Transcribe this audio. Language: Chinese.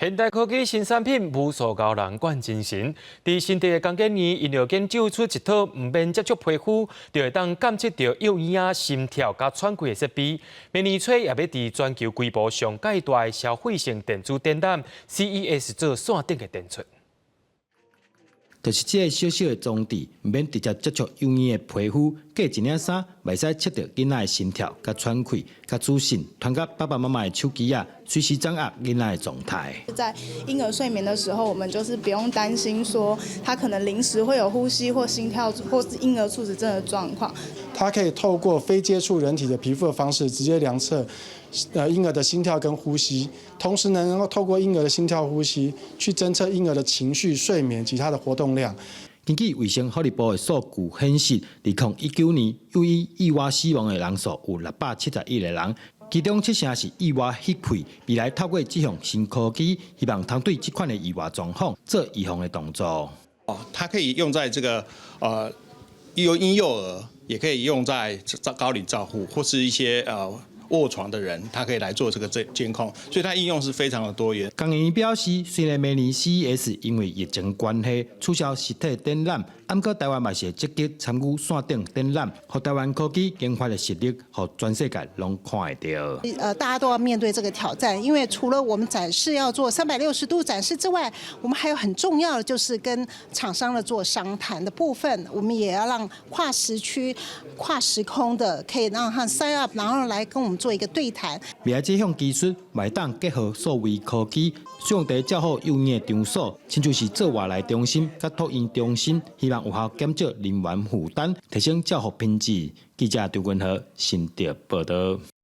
现代科技新产品无塑胶人管精神，在身体的关节炎，因要研究出一套唔免接触皮肤，就会当监测到幼婴仔心跳甲喘气的设备。明年初也要伫全球规模上界大的消费性电子展览 CES 做线顶的展出。就是这个小小的装置，唔免直接接触幼婴的皮肤，隔一领衫，袂使测到囡仔的心跳、甲喘气、甲自信，传到爸爸妈妈的手机啊，随时掌握囡仔的状态。在婴儿睡眠的时候，我们就是不用担心说他可能临时会有呼吸或心跳或是婴儿猝死症的状况。它可以透过非接触人体的皮肤的方式，直接量测婴儿的心跳跟呼吸，同时能够透过婴儿的心跳、呼吸去侦测婴儿的情绪、睡眠及他的活动量。根据卫生福利部的数据显示，2019年幼婴意外死亡的人数有671个人，其中7成是意外吸气。未来透过这项新科技，希望通对这款的意外状况做预防的动作。它可以用在这个婴幼儿，也可以用在高龄照护或是一些卧床的人，他可以来做这个监控，所以它应用是非常的多元。工研院表示，虽然明年 CES 因为疫情关系取消实体展览，不过台湾嘛是积极参与线顶展览，让台湾科技研发的实力，让全世界拢看得到。大家都要面对这个挑战，因为除了我们展示要做360度展示之外，我们还有很重要的就是跟厂商的做商谈的部分，我们也要让跨时区、跨时空的可以让他 sign up， 然后来跟我们做一个对谈。未来这项技术会当结合数位科技，使用在照顾幼婴的场所，亲像是做外来中心、甲托婴中心，希望有效减少人员负担，提升照护品质。记者张君和新竹报道。